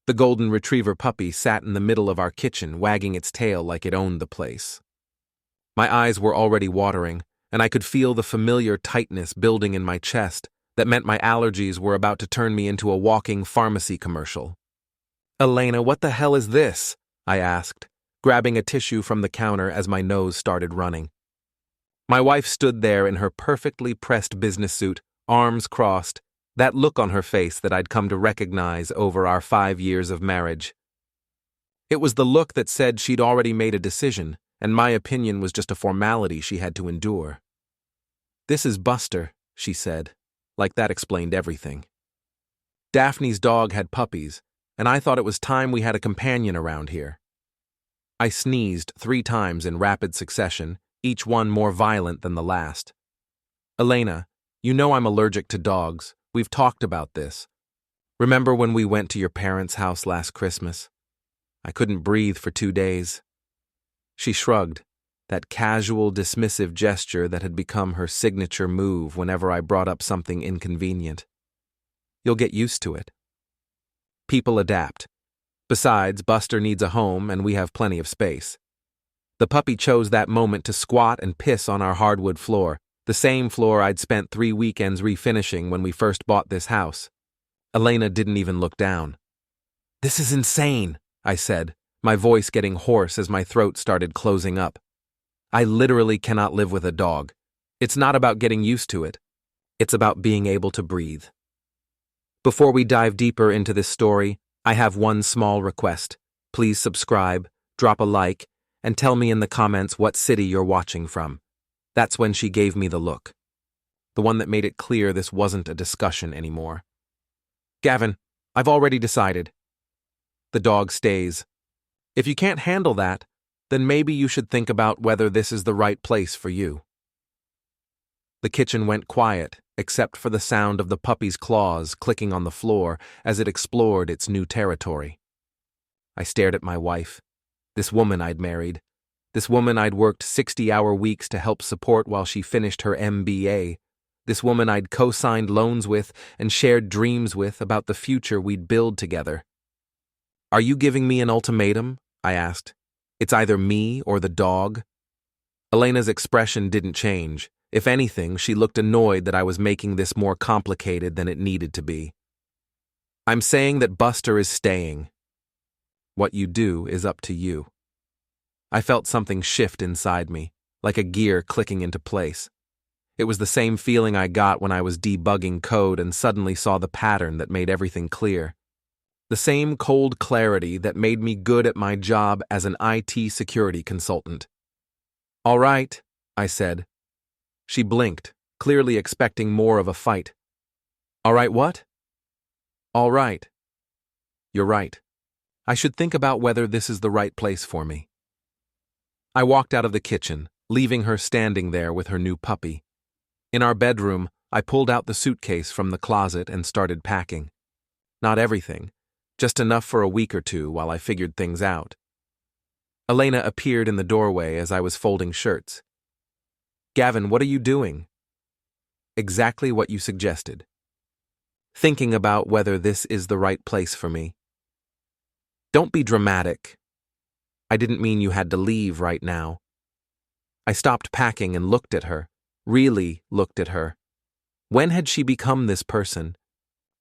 The golden retriever puppy sat in the middle of our kitchen, wagging its tail like it owned the place. My eyes were already watering, and I could feel the familiar tightness building in my chest that meant my allergies were about to turn me into a walking pharmacy commercial. "Elena, what the hell is this?" I asked, grabbing a tissue from the counter as my nose started running. My wife stood there in her perfectly pressed business suit, arms crossed, that look on her face that I'd come to recognize over our 5 years of marriage. It was the look that said she'd already made a decision, and my opinion was just a formality she had to endure. "This is Buster," she said, like that explained everything. Daphne's dog had puppies, and I thought it was time we had a companion around here. I sneezed 3 times in rapid succession, each one more violent than the last. "Elena, you know I'm allergic to dogs. We've talked about this. Remember when we went to your parents' house last Christmas? I couldn't breathe for 2 days. She shrugged, that casual, dismissive gesture that had become her signature move whenever I brought up something inconvenient. "You'll get used to it. People adapt. Besides, Buster needs a home and we have plenty of space." The puppy chose that moment to squat and piss on our hardwood floor, the same floor I'd spent 3 weekends refinishing when we first bought this house. Elena didn't even look down. "This is insane," I said, my voice getting hoarse as my throat started closing up. "I literally cannot live with a dog. It's not about getting used to it. It's about being able to breathe." Before we dive deeper into this story, I have one small request. Please subscribe, drop a like, and tell me in the comments what city you're watching from. That's when she gave me the look. The one that made it clear this wasn't a discussion anymore. "Gavin, I've already decided. The dog stays. If you can't handle that, then maybe you should think about whether this is the right place for you." The kitchen went quiet, except for the sound of the puppy's claws clicking on the floor as it explored its new territory. I stared at my wife, this woman I'd married, this woman I'd worked 60-hour weeks to help support while she finished her MBA, this woman I'd co-signed loans with and shared dreams with about the future we'd build together. "Are you giving me an ultimatum?" I asked. "It's either me or the dog." Elena's expression didn't change. If anything, she looked annoyed that I was making this more complicated than it needed to be. "I'm saying that Buster is staying. What you do is up to you." I felt something shift inside me, like a gear clicking into place. It was the same feeling I got when I was debugging code and suddenly saw the pattern that made everything clear. The same cold clarity that made me good at my job as an IT security consultant. "All right," I said. She blinked, clearly expecting more of a fight. "All right, what?" "All right. You're right. I should think about whether this is the right place for me." I walked out of the kitchen, leaving her standing there with her new puppy. In our bedroom, I pulled out the suitcase from the closet and started packing. Not everything, just enough for a week or 2 while I figured things out. Elena appeared in the doorway as I was folding shirts. "Gavin, what are you doing?" "Exactly what you suggested. Thinking about whether this is the right place for me." "Don't be dramatic. I didn't mean you had to leave right now." I stopped packing and looked at her, really looked at her. When had she become this person?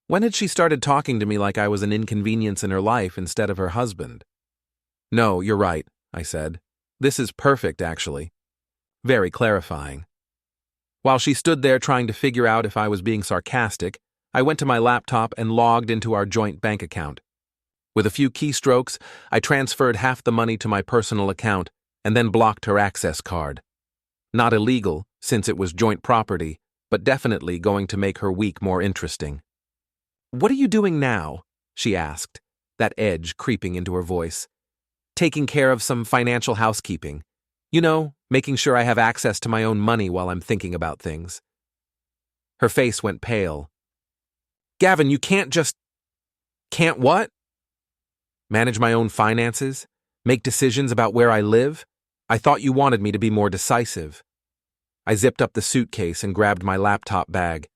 When had she started talking to me like I was an inconvenience in her life instead of her husband? "No, you're right," I said. "This is perfect, actually." Very clarifying. While she stood there trying to figure out if I was being sarcastic, I went to my laptop and logged into our joint bank account. With a few keystrokes, I transferred half the money to my personal account and then blocked her access card. Not illegal, since it was joint property, but definitely going to make her week more interesting. "What are you doing now?" she asked, that edge creeping into her voice. "Taking care of some financial housekeeping. You know, making sure I have access to my own money while I'm thinking about things." Her face went pale. "Gavin, you can't just..." "Can't what?" "Manage my own finances? Make decisions about where I live? I thought you wanted me to be more decisive." I zipped up the suitcase and grabbed my laptop bag.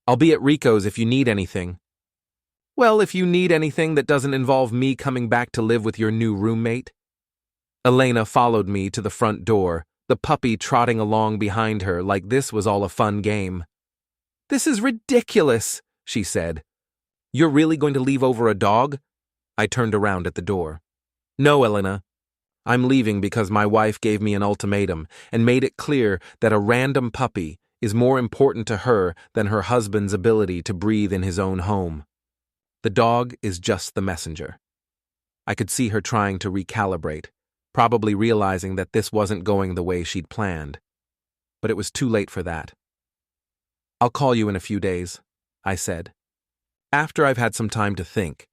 "I'll be at Rico's if you need anything." Well, if you need anything that doesn't involve me coming back to live with your new roommate. Elena followed me to the front door, the puppy trotting along behind her like this was all a fun game. This is ridiculous, she said. You're really going to leave over a dog? I turned around at the door. No, Elena. I'm leaving because my wife gave me an ultimatum and made it clear that a random puppy is more important to her than her husband's ability to breathe in his own home. The dog is just the messenger. I could see her trying to recalibrate, probably realizing that this wasn't going the way she'd planned. But it was too late for that. I'll call you in a few days, I said, after I've had some time to think.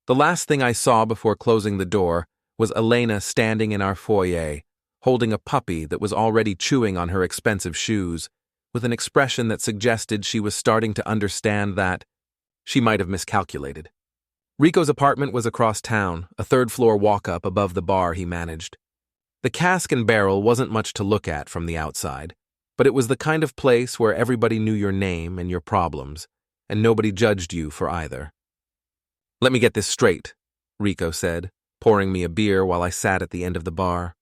The last thing I saw before closing the door was Elena standing in our foyer, holding a puppy that was already chewing on her expensive shoes, with an expression that suggested she was starting to understand that she might have miscalculated. Rico's apartment was across town, a third-floor walk-up above the bar he managed. The cask and barrel wasn't much to look at from the outside, but it was the kind of place where everybody knew your name and your problems, and nobody judged you for either. Let me get this straight, Rico said, pouring me a beer while I sat at the end of the bar.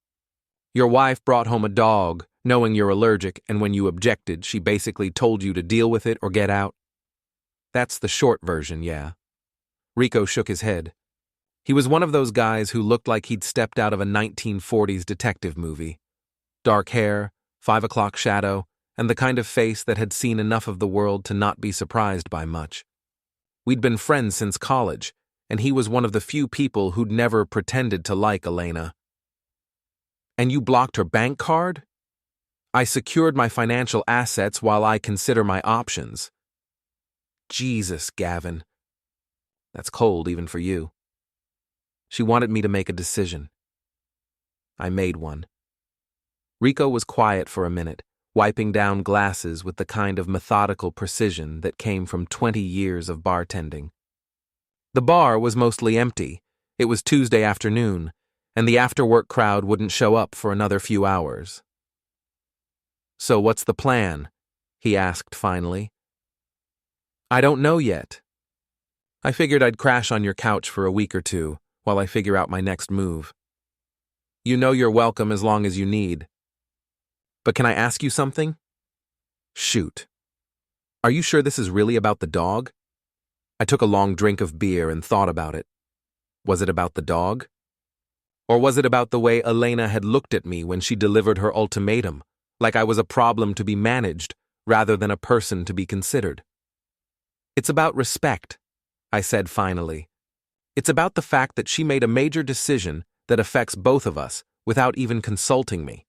Your wife brought home a dog, knowing you're allergic, and when you objected, she basically told you to deal with it or get out. That's the short version, yeah. Rico shook his head. He was one of those guys who looked like he'd stepped out of a 1940s detective movie. Dark hair, 5 o'clock shadow, and the kind of face that had seen enough of the world to not be surprised by much. We'd been friends since college, and he was one of the few people who'd never pretended to like Elena. And you blocked her bank card? I secured my financial assets while I consider my options. Jesus, Gavin. That's cold even for you. She wanted me to make a decision. I made one. Rico was quiet for a minute, wiping down glasses with the kind of methodical precision that came from 20 years of bartending. The bar was mostly empty. It was Tuesday afternoon, and the after-work crowd wouldn't show up for another few hours. So what's the plan? He asked finally. I don't know yet. I figured I'd crash on your couch for a week or two while I figure out my next move. You know you're welcome as long as you need. But can I ask you something? Shoot. Are you sure this is really about the dog? I took a long drink of beer and thought about it. Was it about the dog? Or was it about the way Elena had looked at me when she delivered her ultimatum, like I was a problem to be managed rather than a person to be considered? It's about respect, I said finally. It's about the fact that she made a major decision that affects both of us without even consulting me.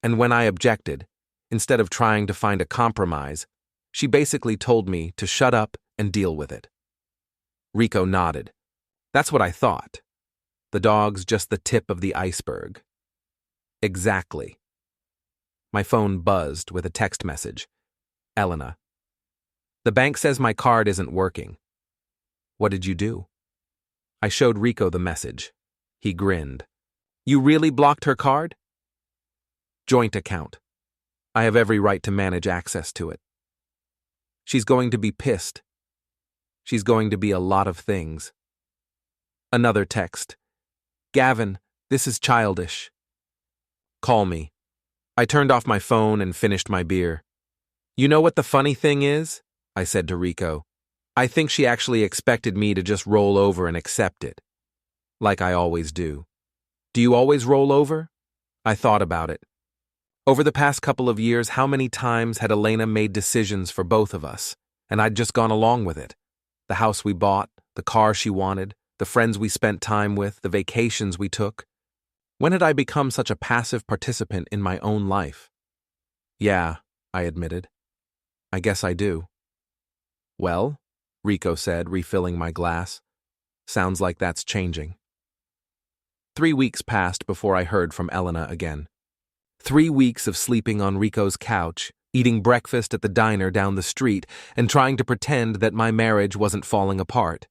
And when I objected, instead of trying to find a compromise, she basically told me to shut up and deal with it. Rico nodded. That's what I thought. The dog's just the tip of the iceberg. Exactly. My phone buzzed with a text message. Elena. The bank says my card isn't working. What did you do? I showed Rico the message. He grinned. You really blocked her card? Joint account. I have every right to manage access to it. She's going to be pissed. She's going to be a lot of things. Another text. Gavin, this is childish. Call me. I turned off my phone and finished my beer. You know what the funny thing is? I said to Rico. I think she actually expected me to just roll over and accept it. Like I always do. Do you always roll over? I thought about it. Over the past couple of years, how many times had Elena made decisions for both of us, and I'd just gone along with it? The house we bought, the car she wanted, the friends we spent time with, the vacations we took. When had I become such a passive participant in my own life? Yeah, I admitted. I guess I do. Well, Rico said, refilling my glass. Sounds like that's changing. 3 weeks passed before I heard from Elena again. 3 weeks of sleeping on Rico's couch, eating breakfast at the diner down the street, and trying to pretend that my marriage wasn't falling apart.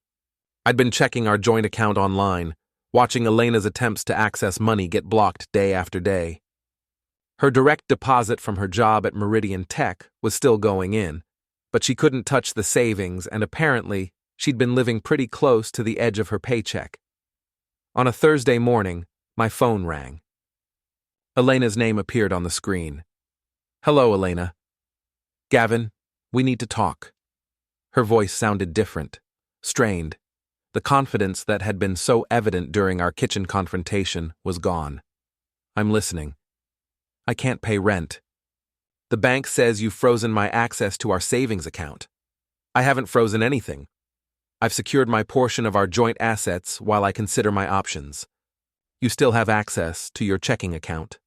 I'd been checking our joint account online, watching Elena's attempts to access money get blocked day after day. Her direct deposit from her job at Meridian Tech was still going in, but she couldn't touch the savings and apparently She'd been living pretty close to the edge of her paycheck. On a Thursday morning, my phone rang. Elena's name appeared on the screen. "Hello, Elena." "Gavin, we need to talk." Her voice sounded different, strained. The confidence that had been so evident during our kitchen confrontation was gone. "I'm listening." "I can't pay rent. The bank says you've frozen my access to our savings account." "I haven't frozen anything. I've secured my portion of our joint assets while I consider my options. You still have access to your checking account."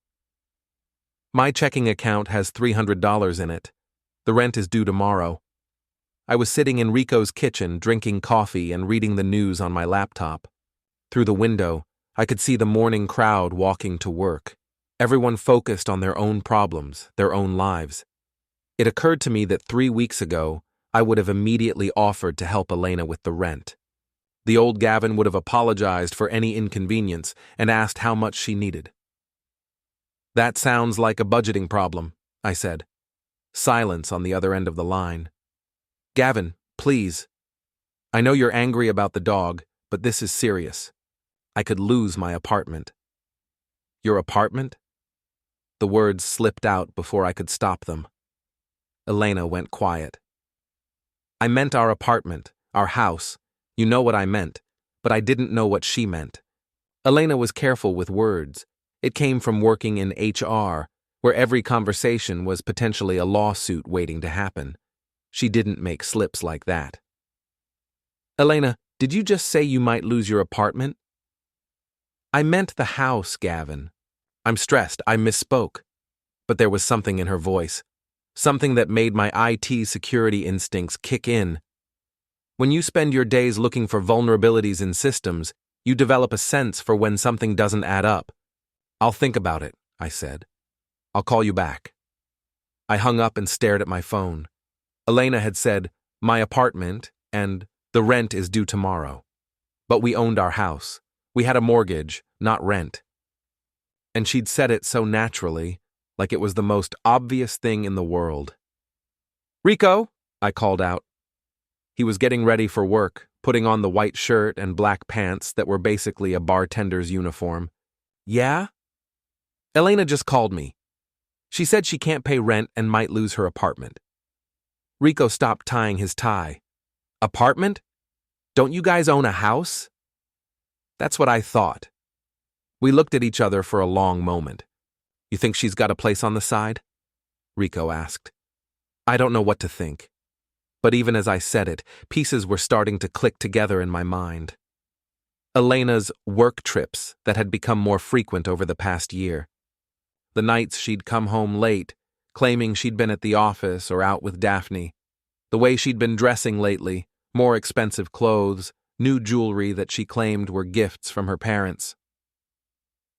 "My checking account has $300 in it. The rent is due tomorrow." I was sitting in Rico's kitchen drinking coffee and reading the news on my laptop. Through the window, I could see the morning crowd walking to work. Everyone focused on their own problems, their own lives. It occurred to me that 3 weeks ago, I would have immediately offered to help Elena with the rent. The old Gavin would have apologized for any inconvenience and asked how much she needed. "That sounds like a budgeting problem," I said. Silence on the other end of the line. "Gavin, please. I know you're angry about the dog, but this is serious. I could lose my apartment." "Your apartment?" The words slipped out before I could stop them. Elena went quiet. "I meant our apartment, our house. You know what I meant, but I didn't know what she meant." Elena was careful with words. It came from working in HR, where every conversation was potentially a lawsuit waiting to happen. She didn't make slips like that. "Elena, did you just say you might lose your apartment?" "I meant the house, Gavin. I'm stressed, I misspoke." But there was something in her voice, something that made my IT security instincts kick in. When you spend your days looking for vulnerabilities in systems, you develop a sense for when something doesn't add up. "I'll think about it," I said. "I'll call you back." I hung up and stared at my phone. Elena had said, "my apartment," and "the rent is due tomorrow." But we owned our house. We had a mortgage, not rent. And she'd said it so naturally, like it was the most obvious thing in the world. "Rico," I called out. He was getting ready for work, putting on the white shirt and black pants that were basically a bartender's uniform. "Yeah?" "Elena just called me. She said she can't pay rent and might lose her apartment." Rico stopped tying his tie. "Apartment? Don't you guys own a house?" That's what I thought. We looked at each other for a long moment. "You think she's got a place on the side?" Rico asked. I don't know what to think. But even as I said it, pieces were starting to click together in my mind. Elena's work trips that had become more frequent over the past year. The nights she'd come home late, claiming she'd been at the office or out with Daphne. The way she'd been dressing lately, more expensive clothes, new jewelry that she claimed were gifts from her parents.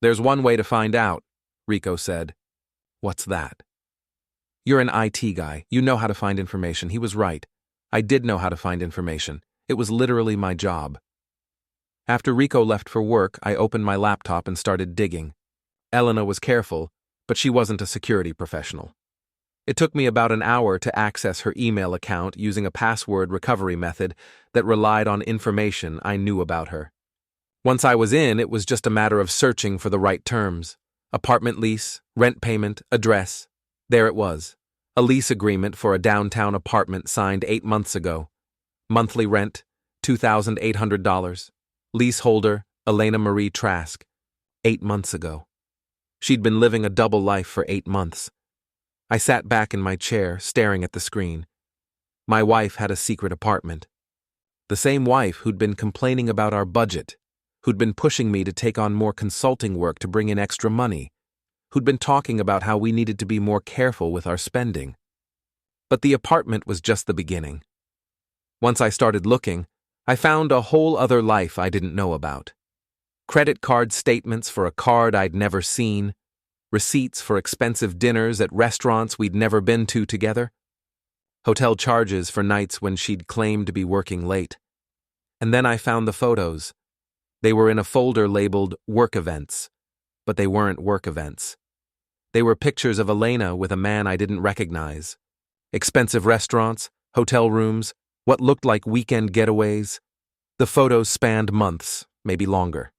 "There's one way to find out," Rico said. "What's that?" "You're an IT guy. You know how to find information." He was right. I did know how to find information. It was literally my job. After Rico left for work, I opened my laptop and started digging. Elena was careful, but she wasn't a security professional. It took me about an hour to access her email account using a password recovery method that relied on information I knew about her. Once I was in, it was just a matter of searching for the right terms. Apartment lease, rent payment, address. There it was. A lease agreement for a downtown apartment signed 8 months ago. Monthly rent, $2,800. Leaseholder, Elena Marie Trask. 8 months ago. She'd been living a double life for 8 months. I sat back in my chair, staring at the screen. My wife had a secret apartment. The same wife who'd been complaining about our budget, who'd been pushing me to take on more consulting work to bring in extra money, who'd been talking about how we needed to be more careful with our spending. But the apartment was just the beginning. Once I started looking, I found a whole other life I didn't know about. Credit card statements for a card I'd never seen, receipts for expensive dinners at restaurants we'd never been to together, hotel charges for nights when she'd claimed to be working late. And then I found the photos. They were in a folder labeled Work Events, but they weren't work events. They were pictures of Elena with a man I didn't recognize. Expensive restaurants, hotel rooms, What looked like weekend getaways. The photos spanned months, maybe longer.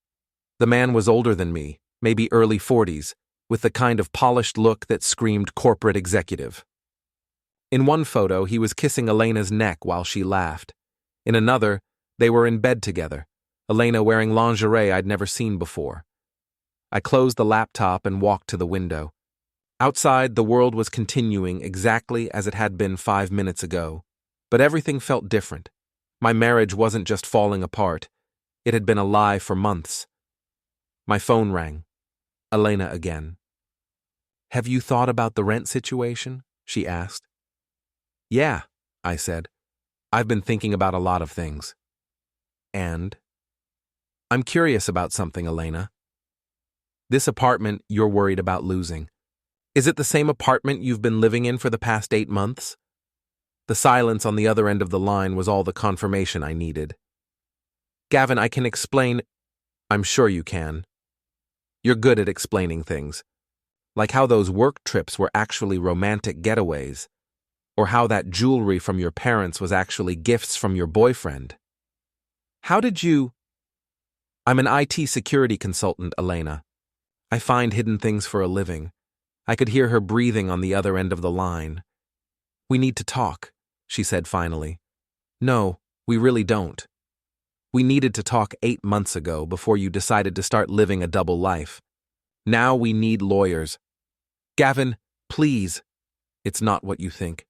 The man was older than me, maybe early 40s, with the kind of polished look that screamed corporate executive. In one photo, he was kissing Elena's neck while she laughed. In another, they were in bed together, Elena wearing lingerie I'd never seen before. I closed the laptop and walked to the window. Outside, the world was continuing exactly as it had been 5 minutes ago, but everything felt different. My marriage wasn't just falling apart. It had been a lie for months. My phone rang. Elena again. "Have you thought about the rent situation?" she asked. "Yeah," I said. "I've been thinking about a lot of things." "And?" "I'm curious about something, Elena. This apartment you're worried about losing. Is it the same apartment you've been living in for the past 8 months? The silence on the other end of the line was all the confirmation I needed. "Gavin, I can explain." "I'm sure you can. You're good at explaining things. Like how those work trips were actually romantic getaways, or how that jewelry from your parents was actually gifts from your boyfriend. How did you—" "I'm an IT security consultant, Elena. I find hidden things for a living." I could hear her breathing on the other end of the line. "We need to talk," she said finally. "No, we really don't. We needed to talk 8 months ago before you decided to start living a double life. Now we need lawyers." "Gavin, please." "It's not what you think.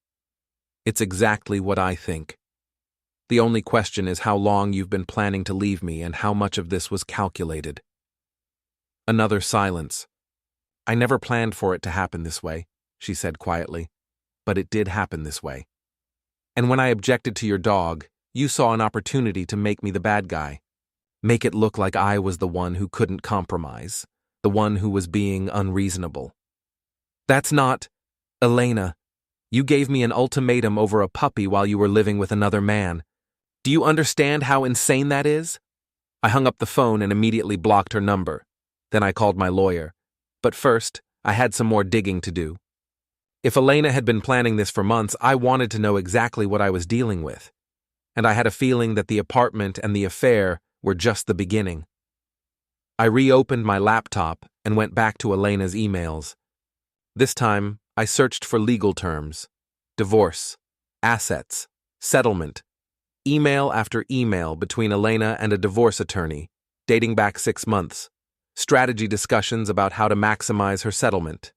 It's exactly what I think. The only question is how long you've been planning to leave me and how much of this was calculated." Another silence. "I never planned for it to happen this way," she said quietly, "but it did happen this way. And when I objected to your dog, you saw an opportunity to make me the bad guy. Make it look like I was the one who couldn't compromise, the one who was being unreasonable. That's not— Elena, you gave me an ultimatum over a puppy while you were living with another man. Do you understand how insane that is?" I hung up the phone and immediately blocked her number. Then I called my lawyer. But first, I had some more digging to do. If Elena had been planning this for months, I wanted to know exactly what I was dealing with. And I had a feeling that the apartment and the affair were just the beginning. I reopened my laptop and went back to Elena's emails. This time, I searched for legal terms: divorce, assets, settlement. Email after email between Elena and a divorce attorney, dating back 6 months. Strategy discussions about how to maximize her settlement.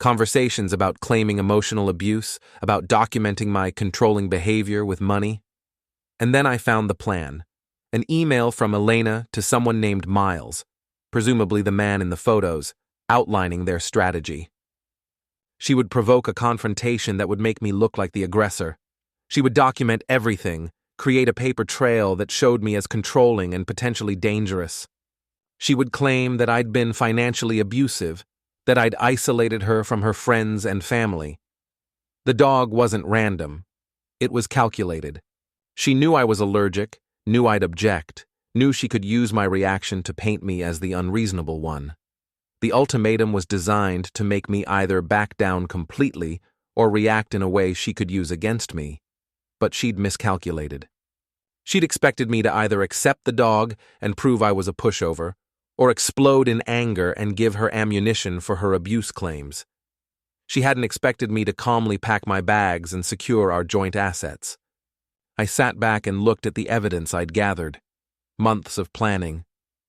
Conversations about claiming emotional abuse, about documenting my controlling behavior with money. And then I found the plan. An email from Elena to someone named Miles, presumably the man in the photos, outlining their strategy. She would provoke a confrontation that would make me look like the aggressor. She would document everything, create a paper trail that showed me as controlling and potentially dangerous. She would claim that I'd been financially abusive, that I'd isolated her from her friends and family. The dog wasn't random. It was calculated. She knew I was allergic, knew I'd object, knew she could use my reaction to paint me as the unreasonable one. The ultimatum was designed to make me either back down completely or react in a way she could use against me. But she'd miscalculated. She'd expected me to either accept the dog and prove I was a pushover, or explode in anger and give her ammunition for her abuse claims. She hadn't expected me to calmly pack my bags and secure our joint assets. I sat back and looked at the evidence I'd gathered. Months of planning,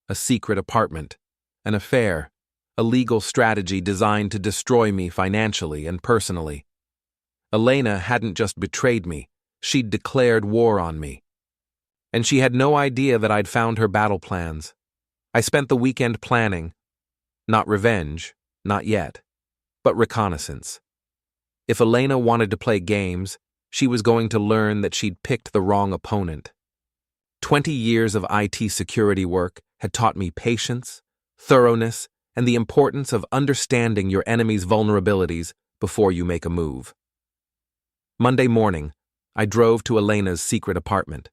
a secret apartment, an affair, a legal strategy designed to destroy me financially and personally. Elena hadn't just betrayed me, she'd declared war on me. And she had no idea that I'd found her battle plans. I spent the weekend planning. Not revenge, not yet, but reconnaissance. If Elena wanted to play games, she was going to learn that she'd picked the wrong opponent. 20 years of IT security work had taught me patience, thoroughness, and the importance of understanding your enemy's vulnerabilities before you make a move. Monday morning, I drove to Elena's secret apartment.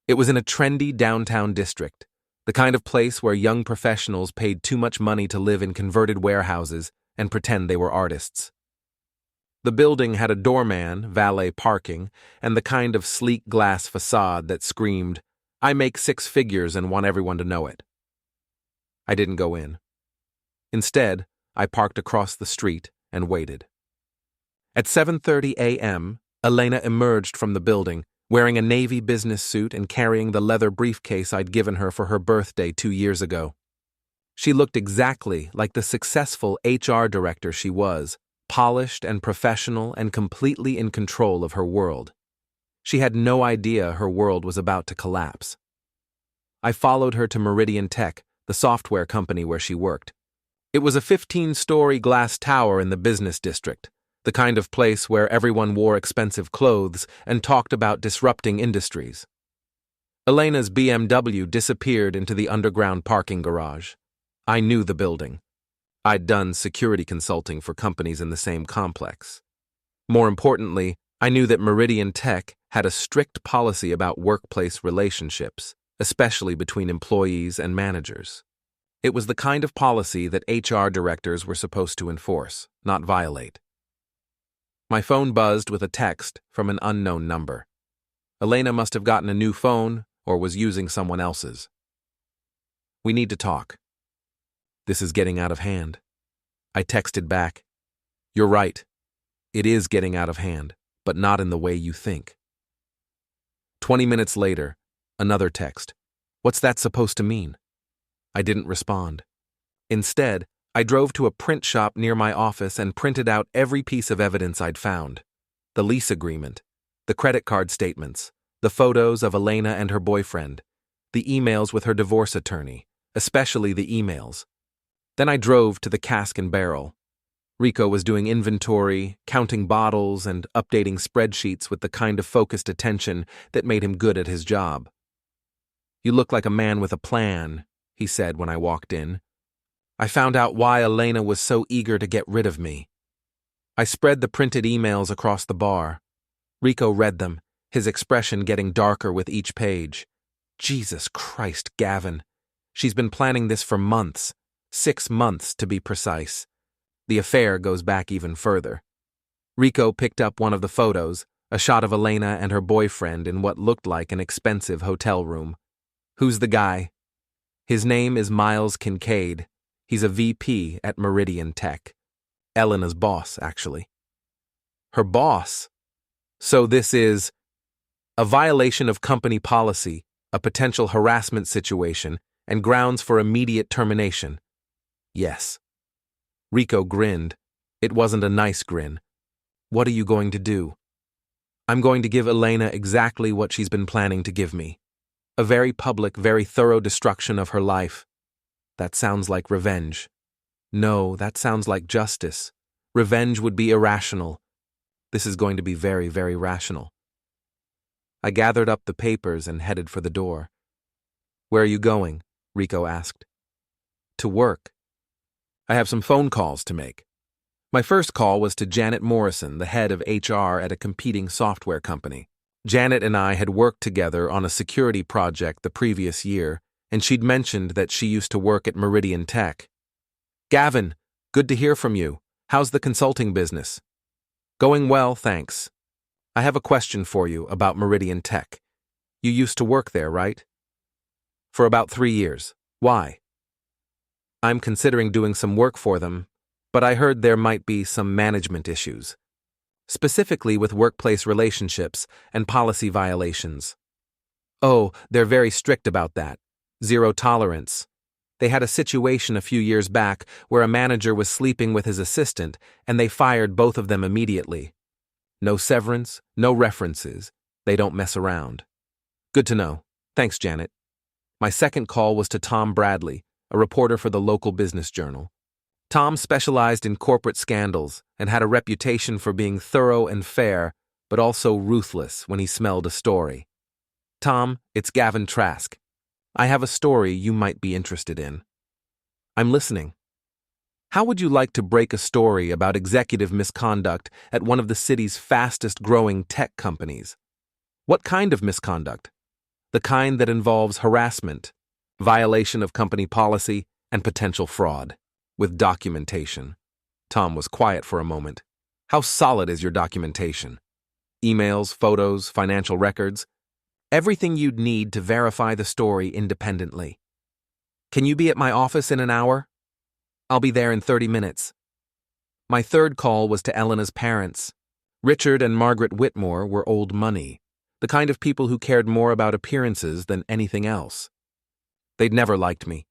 It was in a trendy downtown district, the kind of place where young professionals paid too much money to live in converted warehouses and pretend they were artists. The building had a doorman, valet parking, and the kind of sleek glass facade that screamed, "I make six figures and want everyone to know it." I didn't go in. Instead, I parked across the street and waited. At 7:30 a.m., Elena emerged from the building, wearing a navy business suit and carrying the leather briefcase I'd given her for her birthday 2 years ago. She looked exactly like the successful HR director she was, polished and professional and completely in control of her world. She had no idea her world was about to collapse. I followed her to Meridian Tech, the software company where she worked. It was a 15-story glass tower in the business district, the kind of place where everyone wore expensive clothes and talked about disrupting industries. Elena's BMW disappeared into the underground parking garage. I knew the building. I'd done security consulting for companies in the same complex. More importantly, I knew that Meridian Tech had a strict policy about workplace relationships, especially between employees and managers. It was the kind of policy that HR directors were supposed to enforce, not violate. My phone buzzed with a text from an unknown number. Elena must have gotten a new phone or was using someone else's. "We need to talk. This is getting out of hand." I texted back, "You're right. It is getting out of hand, but not in the way you think." 20 minutes later, another text. "What's that supposed to mean?" I didn't respond. Instead, I drove to a print shop near my office and printed out every piece of evidence I'd found. The lease agreement, the credit card statements, the photos of Elena and her boyfriend, the emails with her divorce attorney, especially the emails. Then I drove to the Cask and Barrel. Rico was doing inventory, counting bottles, and updating spreadsheets with the kind of focused attention that made him good at his job. "You look like a man with a plan," he said when I walked in. I found out why Elena was so eager to get rid of me. I spread the printed emails across the bar. Rico read them, his expression getting darker with each page. "Jesus Christ, Gavin. She's been planning this for months. 6 months, to be precise. The affair goes back even further." Rico picked up one of the photos, a shot of Elena and her boyfriend in what looked like an expensive hotel room. "Who's the guy?" "His name is Miles Kincaid. He's a VP at Meridian Tech. Elena's boss, actually." "Her boss? So this is a violation of company policy, a potential harassment situation, and grounds for immediate termination." "Yes." Rico grinned. It wasn't a nice grin. "What are you going to do?" "I'm going to give Elena exactly what she's been planning to give me. A very public, very thorough destruction of her life." "That sounds like revenge." "No, that sounds like justice. Revenge would be irrational. This is going to be very, very rational." I gathered up the papers and headed for the door. "Where are you going?" Rico asked. "To work. I have some phone calls to make." My first call was to Janet Morrison, the head of HR at a competing software company. Janet and I had worked together on a security project the previous year, and she'd mentioned that she used to work at Meridian Tech. "Gavin, good to hear from you. How's the consulting business?" "Going well, thanks. I have a question for you about Meridian Tech. You used to work there, right?" "For about 3 years. Why?" "I'm considering doing some work for them, but I heard there might be some management issues, specifically with workplace relationships and policy violations." "Oh, they're very strict about that. Zero tolerance. They had a situation a few years back where a manager was sleeping with his assistant, and they fired both of them immediately. No severance, no references. They don't mess around." "Good to know. Thanks, Janet." My second call was to Tom Bradley, a reporter for the local business journal. Tom specialized in corporate scandals and had a reputation for being thorough and fair, but also ruthless when he smelled a story. "Tom, it's Gavin Trask. I have a story you might be interested in." "I'm listening." "How would you like to break a story about executive misconduct at one of the city's fastest-growing tech companies?" "What kind of misconduct?" "The kind that involves harassment, violation of company policy, and potential fraud, with documentation." Tom was quiet for a moment. How solid is your documentation? Emails, photos, financial records? Everything you'd need to verify the story independently. Can you be at my office in an hour? I'll be there in 30 minutes. My third call was to Elena's parents. Richard and Margaret Whitmore were old money, the kind of people who cared more about appearances than anything else. They'd never liked me.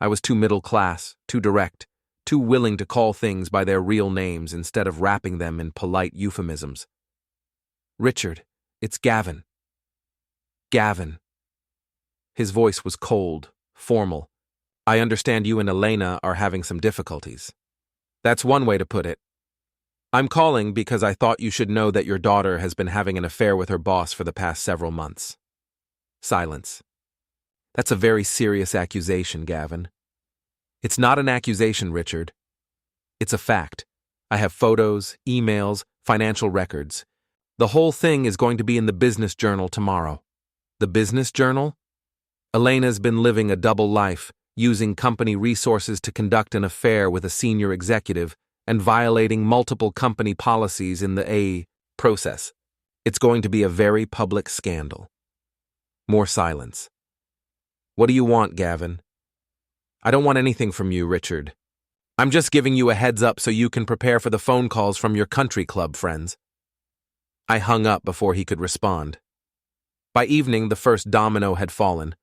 I was too middle class, too direct, too willing to call things by their real names instead of wrapping them in polite euphemisms. Richard, it's Gavin. Gavin. His voice was cold, formal. I understand you and Elena are having some difficulties. That's one way to put it. I'm calling because I thought you should know that your daughter has been having an affair with her boss for the past several months. Silence. That's a very serious accusation, Gavin. It's not an accusation, Richard. It's a fact. I have photos, emails, financial records. The whole thing is going to be in the business journal tomorrow. The business journal? Elena's been living a double life, using company resources to conduct an affair with a senior executive and violating multiple company policies in the process. It's going to be a very public scandal. More silence. What do you want, Gavin? I don't want anything from you, Richard. I'm just giving you a heads up so you can prepare for the phone calls from your country club friends. I hung up before he could respond. By evening, the first domino had fallen.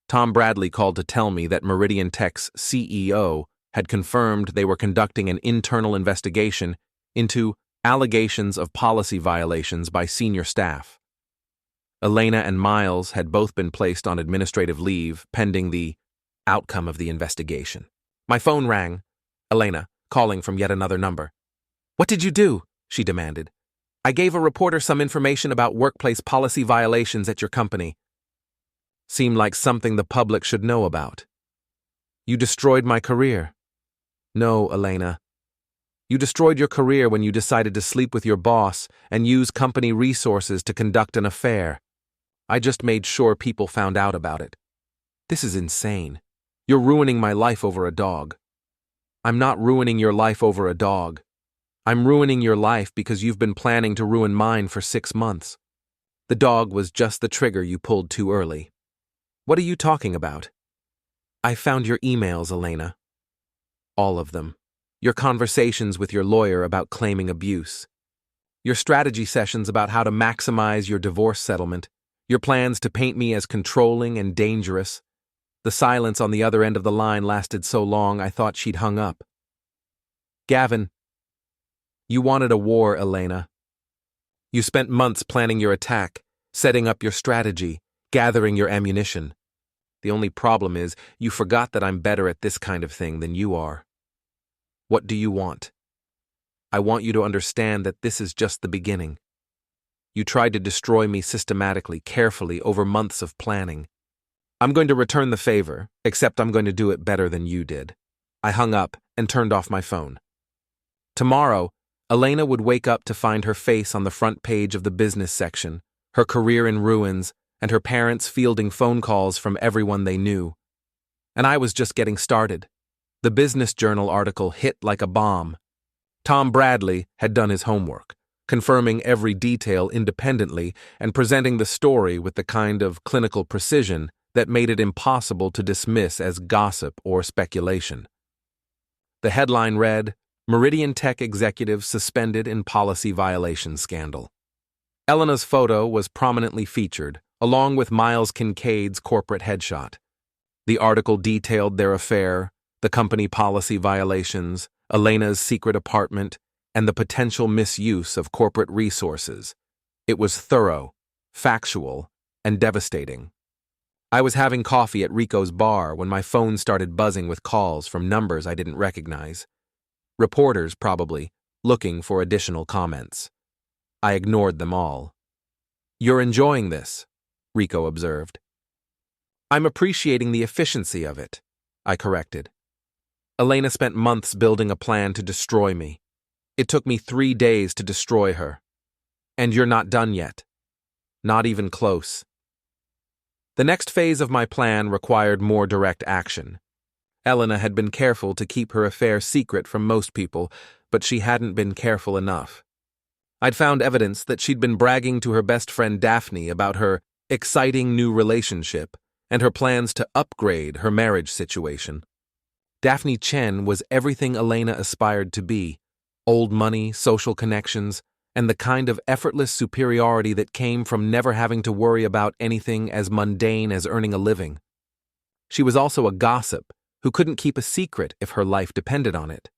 Tom Bradley called to tell me that Meridian Tech's CEO had confirmed they were conducting an internal investigation into allegations of policy violations by senior staff. Elena and Miles had both been placed on administrative leave pending the outcome of the investigation. My phone rang. Elena, calling from yet another number. What did you do? She demanded. I gave a reporter some information about workplace policy violations at your company. Seemed like something the public should know about. You destroyed my career. No, Elena. You destroyed your career when you decided to sleep with your boss and use company resources to conduct an affair. I just made sure people found out about it. This is insane. You're ruining my life over a dog. I'm not ruining your life over a dog. I'm ruining your life because you've been planning to ruin mine for 6 months. The dog was just the trigger you pulled too early. What are you talking about? I found your emails, Elena. All of them. Your conversations with your lawyer about claiming abuse. Your strategy sessions about how to maximize your divorce settlement. Your plans to paint me as controlling and dangerous. The silence on the other end of the line lasted so long I thought she'd hung up. Gavin, you wanted a war, Elena. You spent months planning your attack, setting up your strategy, gathering your ammunition. The only problem is you forgot that I'm better at this kind of thing than you are. What do you want? I want you to understand that this is just the beginning. You tried to destroy me systematically, carefully, over months of planning. I'm going to return the favor, except I'm going to do it better than you did. I hung up and turned off my phone. Tomorrow, Elena would wake up to find her face on the front page of the business section, her career in ruins, and her parents fielding phone calls from everyone they knew. And I was just getting started. The Business Journal article hit like a bomb. Tom Bradley had done his homework, confirming every detail independently and presenting the story with the kind of clinical precision that made it impossible to dismiss as gossip or speculation. The headline read, Meridian Tech executive suspended in policy violation scandal. Elena's photo was prominently featured, along with Miles Kincaid's corporate headshot. The article detailed their affair, the company policy violations, Elena's secret apartment, and the potential misuse of corporate resources. It was thorough, factual, and devastating. I was having coffee at Rico's bar when my phone started buzzing with calls from numbers I didn't recognize. Reporters, probably, looking for additional comments. I ignored them all. You're enjoying this, Rico observed. I'm appreciating the efficiency of it, I corrected. Elena spent months building a plan to destroy me. It took me 3 days to destroy her. And you're not done yet. Not even close. The next phase of my plan required more direct action. Elena had been careful to keep her affair secret from most people, but she hadn't been careful enough. I'd found evidence that she'd been bragging to her best friend Daphne about her exciting new relationship and her plans to upgrade her marriage situation. Daphne Chen was everything Elena aspired to be: old money, social connections, and the kind of effortless superiority that came from never having to worry about anything as mundane as earning a living. She was also a gossip who couldn't keep a secret if her life depended on it.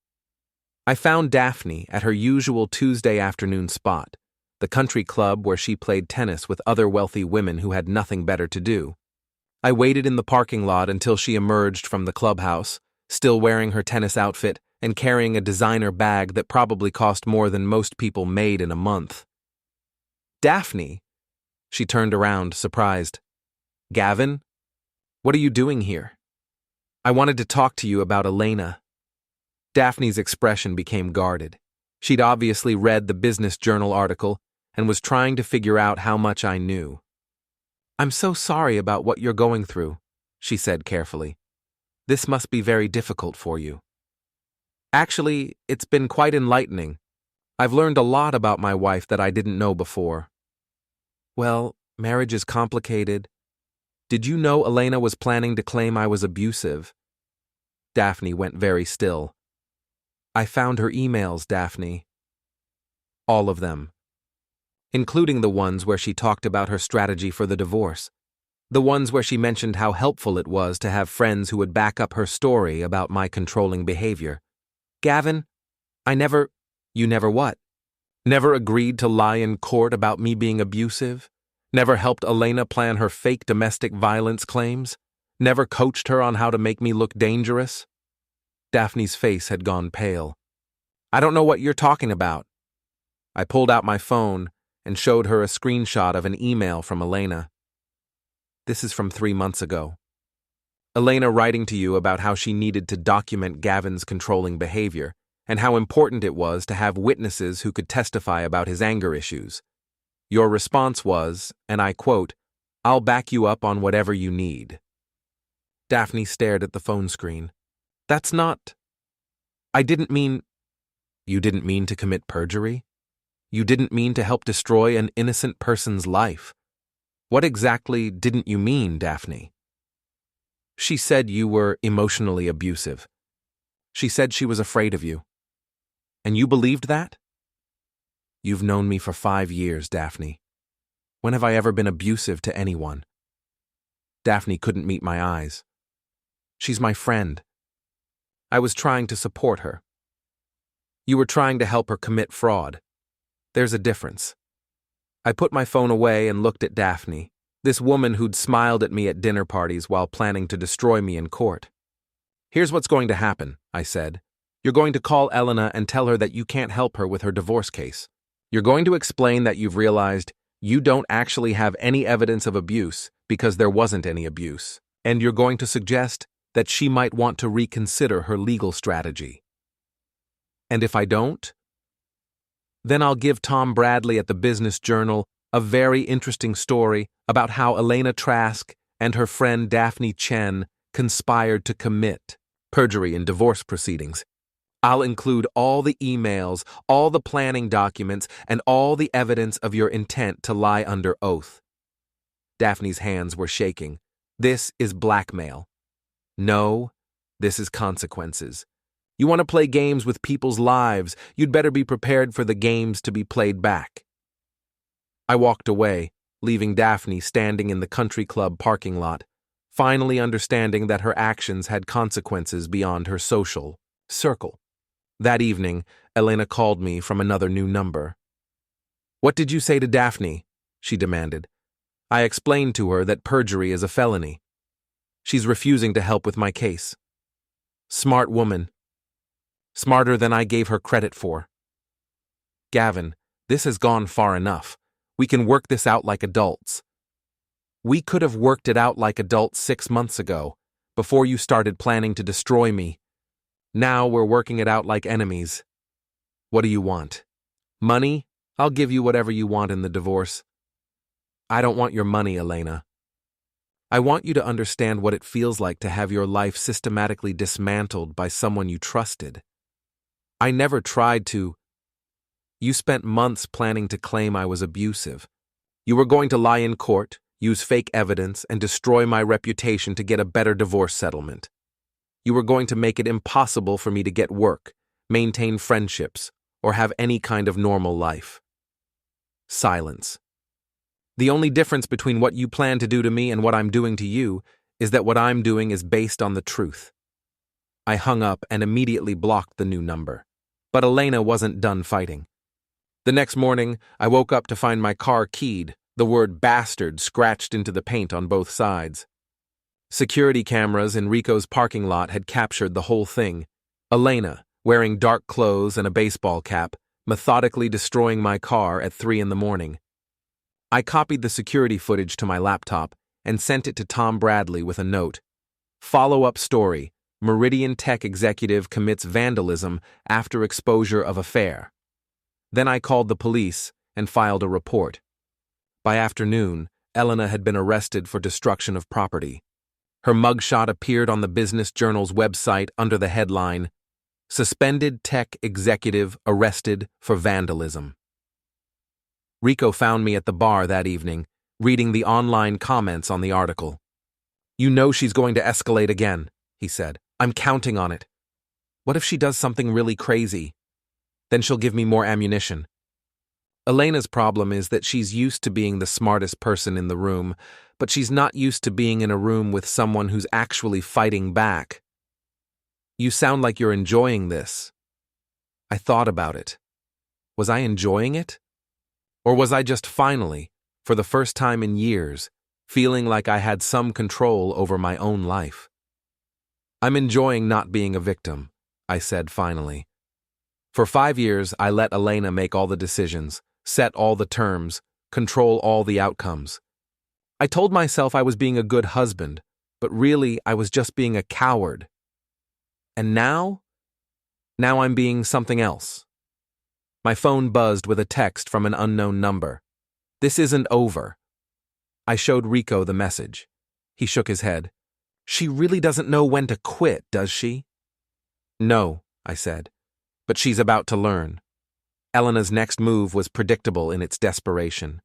I found Daphne at her usual Tuesday afternoon spot, the country club where she played tennis with other wealthy women who had nothing better to do. I waited in the parking lot until she emerged from the clubhouse, still wearing her tennis outfit and carrying a designer bag that probably cost more than most people made in a month. "Daphne?" She turned around, surprised. "Gavin? What are you doing here?" "I wanted to talk to you about Elena." Daphne's expression became guarded. She'd obviously read the Business Journal article and was trying to figure out how much I knew. "I'm so sorry about what you're going through," she said carefully. "This must be very difficult for you." "Actually, it's been quite enlightening. I've learned a lot about my wife that I didn't know before." "Well, marriage is complicated. Did you know Elena was planning to claim I was abusive?" Daphne went very still. "I found her emails, Daphne." "All of them. Including the ones where she talked about her strategy for the divorce. The ones where she mentioned how helpful it was to have friends who would back up her story about my controlling behavior. Gavin, You never what? Never agreed to lie in court about me being abusive? Never helped Elena plan her fake domestic violence claims? Never coached her on how to make me look dangerous?" Daphne's face had gone pale. "I don't know what you're talking about." I pulled out my phone and showed her a screenshot of an email from Elena. "This is from 3 months ago. Elena writing to you about how she needed to document Gavin's controlling behavior and how important it was to have witnesses who could testify about his anger issues. Your response was, and I quote, 'I'll back you up on whatever you need.'" Daphne stared at the phone screen. "That's not... I didn't mean..." "You didn't mean to commit perjury? You didn't mean to help destroy an innocent person's life? What exactly didn't you mean, Daphne?" "She said you were emotionally abusive. She said she was afraid of you. And you believed that?" "You've known me for 5 years, Daphne. When have I ever been abusive to anyone?" Daphne couldn't meet my eyes. "She's my friend. I was trying to support her. You were trying to help her commit fraud. There's a difference." I put my phone away and looked at Daphne, this woman who'd smiled at me at dinner parties while planning to destroy me in court. "Here's what's going to happen," I said. "You're going to call Elena and tell her that you can't help her with her divorce case. You're going to explain that you've realized you don't actually have any evidence of abuse because there wasn't any abuse. And you're going to suggest that she might want to reconsider her legal strategy. And if I don't? Then I'll give Tom Bradley at the Business Journal a very interesting story about how Elena Trask and her friend Daphne Chen conspired to commit perjury in divorce proceedings. I'll include all the emails, all the planning documents, and all the evidence of your intent to lie under oath." Daphne's hands were shaking. "This is blackmail. No, this is consequences. You want to play games with people's lives, you'd better be prepared for the games to be played back." I walked away, leaving Daphne standing in the country club parking lot, finally understanding that her actions had consequences beyond her social circle. That evening, Elena called me from another new number. "What did you say to Daphne?" she demanded. I explained to her that perjury is a felony. She's refusing to help with my case. Smart woman. Smarter than I gave her credit for. "Gavin, this has gone far enough. We can work this out like adults." "We could have worked it out like adults 6 months ago, before you started planning to destroy me. Now we're working it out like enemies. What do you want? Money? I'll give you whatever you want in the divorce." "I don't want your money, Elena." I want you to understand what it feels like to have your life systematically dismantled by someone you trusted. I never tried to. You spent months planning to claim I was abusive. You were going to lie in court, use fake evidence, and destroy my reputation to get a better divorce settlement. You were going to make it impossible for me to get work, maintain friendships, or have any kind of normal life. Silence. The only difference between what you plan to do to me and what I'm doing to you is that what I'm doing is based on the truth. I hung up and immediately blocked the new number. But Elena wasn't done fighting. The next morning, I woke up to find my car keyed, the word bastard scratched into the paint on both sides. Security cameras in Rico's parking lot had captured the whole thing. Elena, wearing dark clothes and a baseball cap, methodically destroying my car at 3 a.m. I copied the security footage to my laptop and sent it to Tom Bradley with a note. Follow-up story: Meridian Tech executive commits vandalism after exposure of affair. Then I called the police and filed a report. By afternoon, Elena had been arrested for destruction of property. Her mugshot appeared on the Business Journal's website under the headline, "Suspended Tech Executive Arrested for Vandalism." Rico found me at the bar that evening, reading the online comments on the article. "You know she's going to escalate again," he said. "I'm counting on it. What if she does something really crazy? Then she'll give me more ammunition." Elena's problem is that she's used to being the smartest person in the room, but she's not used to being in a room with someone who's actually fighting back. "You sound like you're enjoying this." I thought about it. Was I enjoying it? Or was I just finally, for the first time in years, feeling like I had some control over my own life? "I'm enjoying not being a victim," I said finally. For 5 years, I let Elena make all the decisions, set all the terms, control all the outcomes. I told myself I was being a good husband, but really I was just being a coward. And now I'm being something else. My phone buzzed with a text from an unknown number. "This isn't over." I showed Rico the message. He shook his head. "She really doesn't know when to quit, does she?" "No," I said, "but she's about to learn." Elena's next move was predictable in its desperation.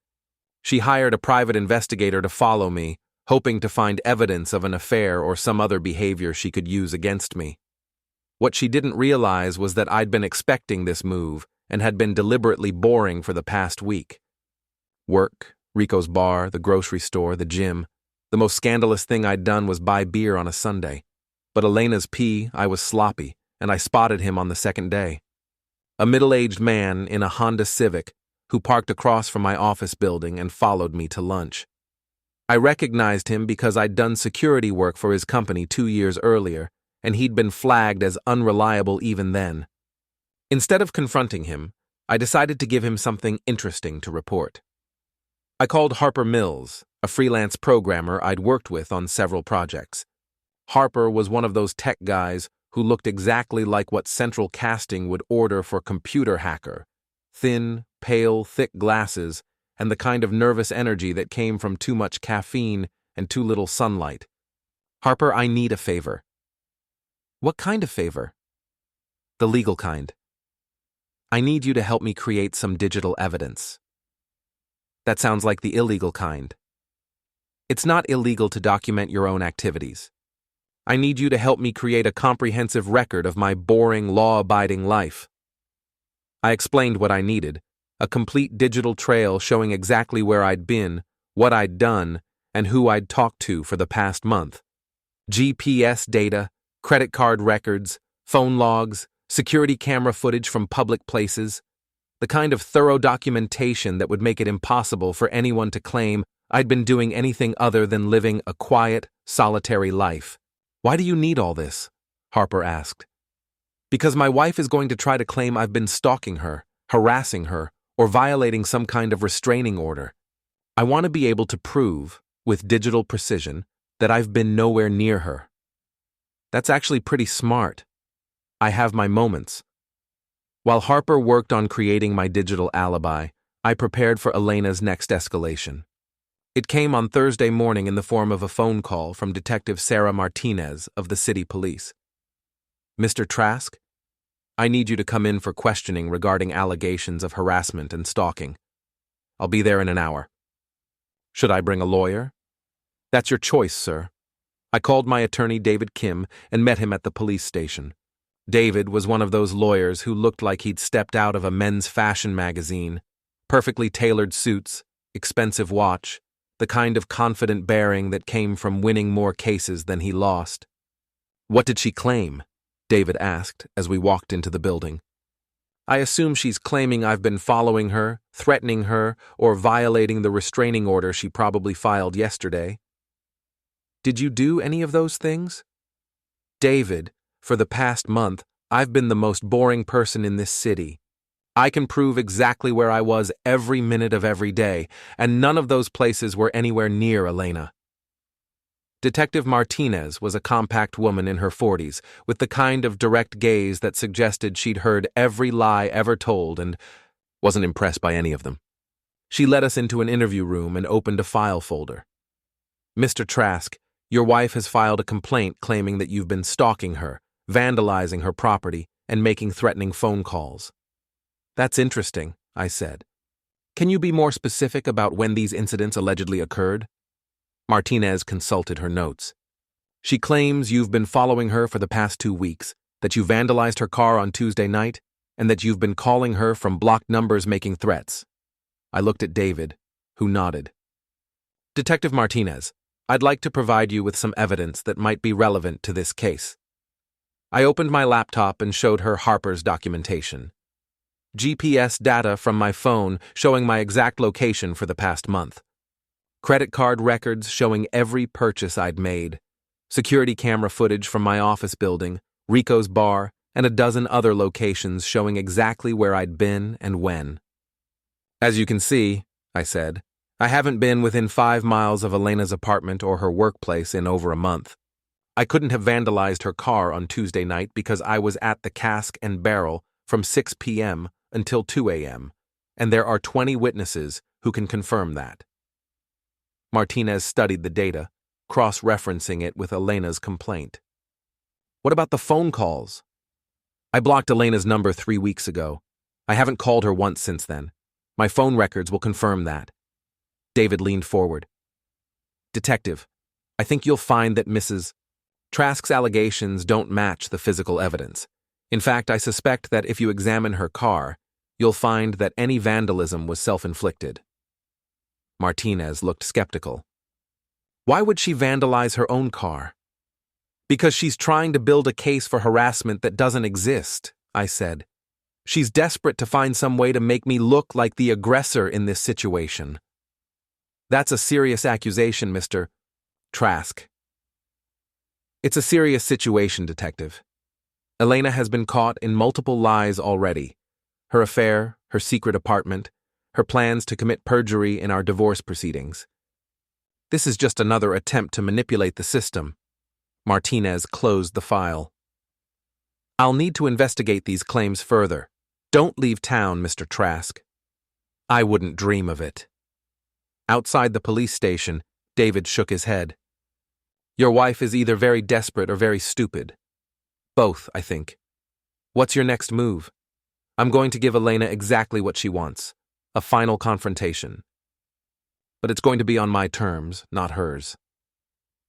She hired a private investigator to follow me, hoping to find evidence of an affair or some other behavior she could use against me. What she didn't realize was that I'd been expecting this move and had been deliberately boring for the past week. Work, Rico's bar, the grocery store, the gym. The most scandalous thing I'd done was buy beer on a Sunday. But Elena's pee, I was sloppy, and I spotted him on the second day. A middle-aged man in a Honda Civic who parked across from my office building and followed me to lunch. I recognized him because I'd done security work for his company 2 years earlier, and he'd been flagged as unreliable even then. Instead of confronting him, I decided to give him something interesting to report. I called Harper Mills, a freelance programmer I'd worked with on several projects. Harper was one of those tech guys who looked exactly like what Central Casting would order for computer hacker: thin, pale, thick glasses, and the kind of nervous energy that came from too much caffeine and too little sunlight. "Harper, I need a favor." "What kind of favor?" "The legal kind. I need you to help me create some digital evidence." "That sounds like the illegal kind." "It's not illegal to document your own activities. I need you to help me create a comprehensive record of my boring, law-abiding life." I explained what I needed: a complete digital trail showing exactly where I'd been, what I'd done, and who I'd talked to for the past month. GPS data, credit card records, phone logs, security camera footage from public places. The kind of thorough documentation that would make it impossible for anyone to claim I'd been doing anything other than living a quiet, solitary life. "Why do you need all this?" Harper asked. "Because my wife is going to try to claim I've been stalking her, harassing her, or violating some kind of restraining order. I want to be able to prove, with digital precision, that I've been nowhere near her." "That's actually pretty smart. I have my moments." While Harper worked on creating my digital alibi, I prepared for Elena's next escalation. It came on Thursday morning in the form of a phone call from Detective Sarah Martinez of the city police. "Mr. Trask, I need you to come in for questioning regarding allegations of harassment and stalking. I'll be there in an hour." "Should I bring a lawyer?" "That's your choice, sir." I called my attorney, David Kim, and met him at the police station. David was one of those lawyers who looked like he'd stepped out of a men's fashion magazine. Perfectly tailored suits, expensive watch, the kind of confident bearing that came from winning more cases than he lost. "What did she claim?" David asked as we walked into the building. "I assume she's claiming I've been following her, threatening her, or violating the restraining order she probably filed yesterday." "Did you do any of those things?" "David, for the past month, I've been the most boring person in this city. I can prove exactly where I was every minute of every day, and none of those places were anywhere near Elena." Detective Martinez was a compact woman in her 40s, with the kind of direct gaze that suggested she'd heard every lie ever told and wasn't impressed by any of them. She led us into an interview room and opened a file folder. "Mr. Trask, your wife has filed a complaint claiming that you've been stalking her, vandalizing her property, and making threatening phone calls." "That's interesting," I said. "Can you be more specific about when these incidents allegedly occurred?" Martinez consulted her notes. "She claims you've been following her for the past 2 weeks, that you vandalized her car on Tuesday night, and that you've been calling her from blocked numbers making threats." I looked at David, who nodded. "Detective Martinez, I'd like to provide you with some evidence that might be relevant to this case." I opened my laptop and showed her Harper's documentation. GPS data from my phone showing my exact location for the past month. Credit card records showing every purchase I'd made. Security camera footage from my office building, Rico's bar, and a dozen other locations showing exactly where I'd been and when. "As you can see," I said, "I haven't been within 5 miles of Elena's apartment or her workplace in over a month. I couldn't have vandalized her car on Tuesday night because I was at the Cask and Barrel from 6 p.m. until 2 a.m., and there are 20 witnesses who can confirm that." Martinez studied the data, cross-referencing it with Elena's complaint. "What about the phone calls?" "I blocked Elena's number 3 weeks ago. I haven't called her once since then. My phone records will confirm that." David leaned forward. "Detective, I think you'll find that Mrs. Trask's allegations don't match the physical evidence. In fact, I suspect that if you examine her car, you'll find that any vandalism was self-inflicted." Martinez looked skeptical. "Why would she vandalize her own car?" "Because she's trying to build a case for harassment that doesn't exist," I said. "She's desperate to find some way to make me look like the aggressor in this situation." "That's a serious accusation, Mr. Trask." "It's a serious situation, Detective. Elena has been caught in multiple lies already. Her affair, her secret apartment, her plans to commit perjury in our divorce proceedings. This is just another attempt to manipulate the system." Martinez closed the file. "I'll need to investigate these claims further. Don't leave town, Mr. Trask." "I wouldn't dream of it." Outside the police station, David shook his head. "Your wife is either very desperate or very stupid. Both, I think. What's your next move?" "I'm going to give Elena exactly what she wants. A final confrontation. But it's going to be on my terms, not hers."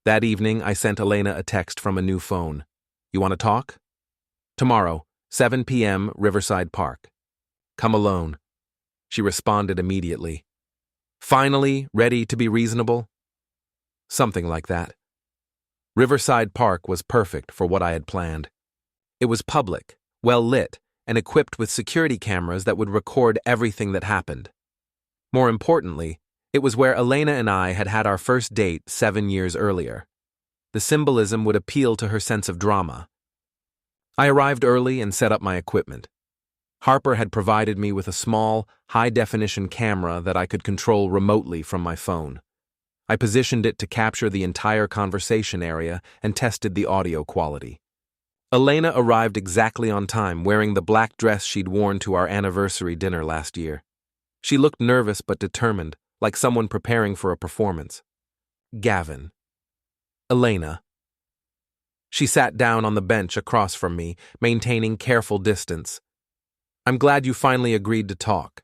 That evening, I sent Elena a text from a new phone. "You want to talk?" "Tomorrow, 7 p.m., Riverside Park. Come alone." She responded immediately. "Finally, ready to be reasonable?" Something like that. Riverside Park was perfect for what I had planned. It was public, well lit, and equipped with security cameras that would record everything that happened. More importantly, it was where Elena and I had had our first date 7 years earlier. The symbolism would appeal to her sense of drama. I arrived early and set up my equipment. Harper had provided me with a small, high-definition camera that I could control remotely from my phone. I positioned it to capture the entire conversation area and tested the audio quality. Elena arrived exactly on time, wearing the black dress she'd worn to our anniversary dinner last year. She looked nervous but determined, like someone preparing for a performance. Gavin. Elena. She sat down on the bench across from me, maintaining careful distance. I'm glad you finally agreed to talk.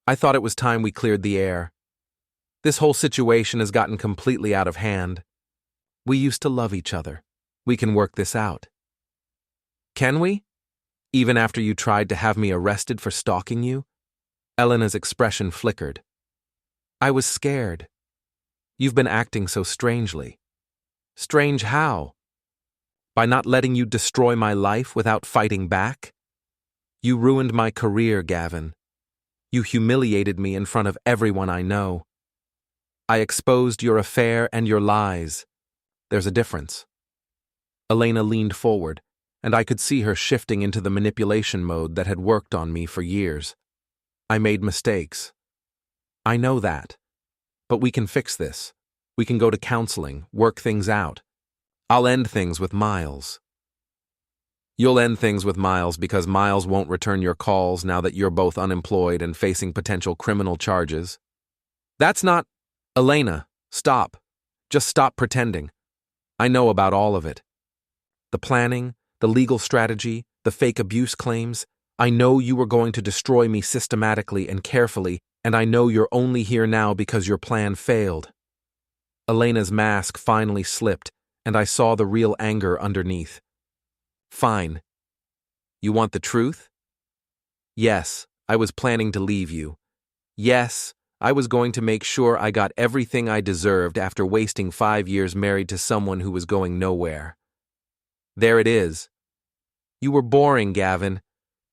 I thought it was time we cleared the air. This whole situation has gotten completely out of hand. We used to love each other. We can work this out. Can we? Even after you tried to have me arrested for stalking you? Elena's expression flickered. I was scared. You've been acting so strangely. Strange how? By not letting you destroy my life without fighting back? You ruined my career, Gavin. You humiliated me in front of everyone I know. I exposed your affair and your lies. There's a difference. Elena leaned forward, and I could see her shifting into the manipulation mode that had worked on me for years. I made mistakes. I know that. But we can fix this. We can go to counseling, work things out. I'll end things with Miles. You'll end things with Miles because Miles won't return your calls now that you're both unemployed and facing potential criminal charges. That's not... Elena, stop. Just stop pretending. I know about all of it. The planning, the legal strategy, the fake abuse claims. I know you were going to destroy me systematically and carefully, and I know you're only here now because your plan failed. Elena's mask finally slipped, and I saw the real anger underneath. Fine. You want the truth? Yes, I was planning to leave you. Yes, I was going to make sure I got everything I deserved after wasting 5 years married to someone who was going nowhere. There it is. You were boring, Gavin.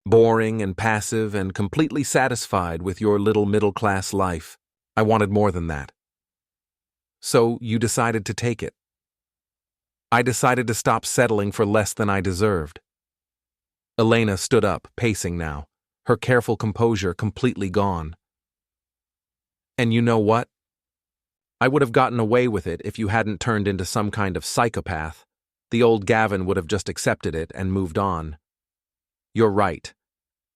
Boring and passive and completely satisfied with your little middle-class life. I wanted more than that. So you decided to take it. I decided to stop settling for less than I deserved. Elena stood up, pacing now, her careful composure completely gone. And you know what? I would have gotten away with it if you hadn't turned into some kind of psychopath. The old Gavin would have just accepted it and moved on. You're right.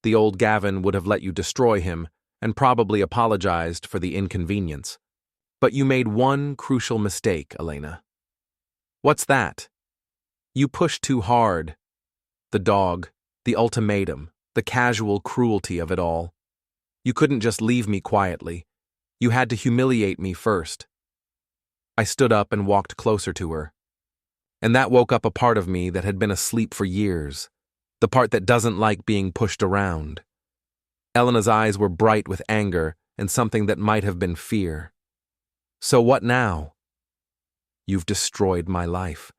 The old Gavin would have let you destroy him and probably apologized for the inconvenience. But you made one crucial mistake, Elena. What's that? You pushed too hard. The dog, the ultimatum, the casual cruelty of it all. You couldn't just leave me quietly. You had to humiliate me first. I stood up and walked closer to her. And that woke up a part of me that had been asleep for years. The part that doesn't like being pushed around. Elena's eyes were bright with anger and something that might have been fear. So what now? You've destroyed my life.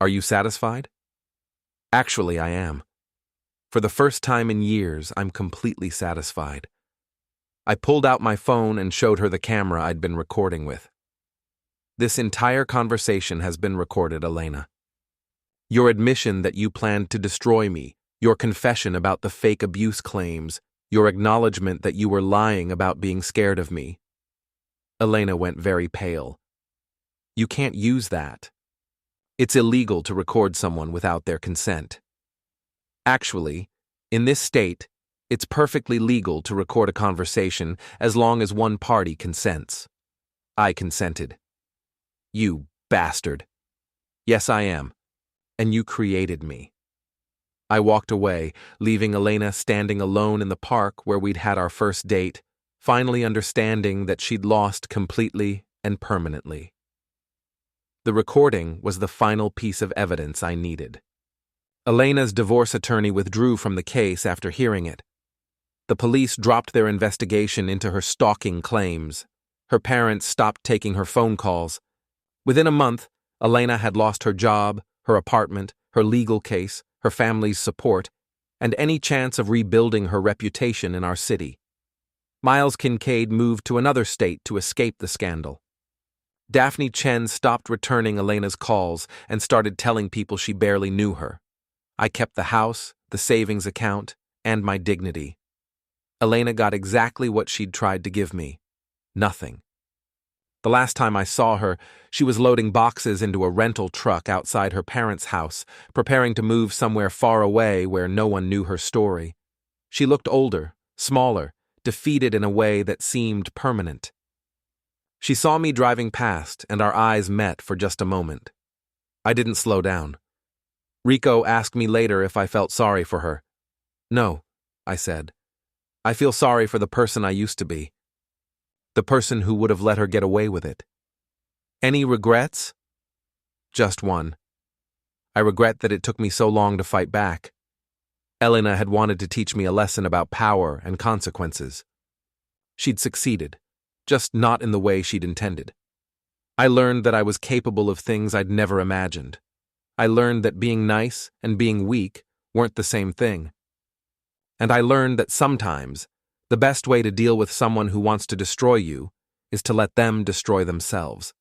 Are you satisfied? Actually, I am. For the first time in years, I'm completely satisfied. I pulled out my phone and showed her the camera I'd been recording with. This entire conversation has been recorded, Elena. Your admission that you planned to destroy me, your confession about the fake abuse claims, your acknowledgement that you were lying about being scared of me. Elena went very pale. You can't use that. It's illegal to record someone without their consent. Actually, in this state, it's perfectly legal to record a conversation as long as one party consents. I consented. You bastard. Yes, I am. And you created me. I walked away, leaving Elena standing alone in the park where we'd had our first date, finally understanding that she'd lost completely and permanently. The recording was the final piece of evidence I needed. Elena's divorce attorney withdrew from the case after hearing it. The police dropped their investigation into her stalking claims. Her parents stopped taking her phone calls. Within a month, Elena had lost her job, her apartment, her legal case, her family's support, and any chance of rebuilding her reputation in our city. Miles Kincaid moved to another state to escape the scandal. Daphne Chen stopped returning Elena's calls and started telling people she barely knew her. I kept the house, the savings account, and my dignity. Elena got exactly what she'd tried to give me. Nothing. The last time I saw her, she was loading boxes into a rental truck outside her parents' house, preparing to move somewhere far away where no one knew her story. She looked older, smaller, defeated in a way that seemed permanent. She saw me driving past, and our eyes met for just a moment. I didn't slow down. Rico asked me later if I felt sorry for her. No, I said. I feel sorry for the person I used to be. The person who would have let her get away with it. Any regrets? Just one. I regret that it took me so long to fight back. Elena had wanted to teach me a lesson about power and consequences. She'd succeeded, just not in the way she'd intended. I learned that I was capable of things I'd never imagined. I learned that being nice and being weak weren't the same thing. And I learned that sometimes the best way to deal with someone who wants to destroy you is to let them destroy themselves.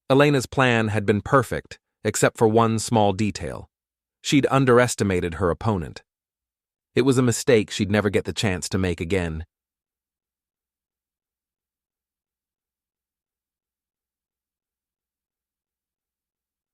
Elena's plan had been perfect, except for one small detail. She'd underestimated her opponent. It was a mistake she'd never get the chance to make again.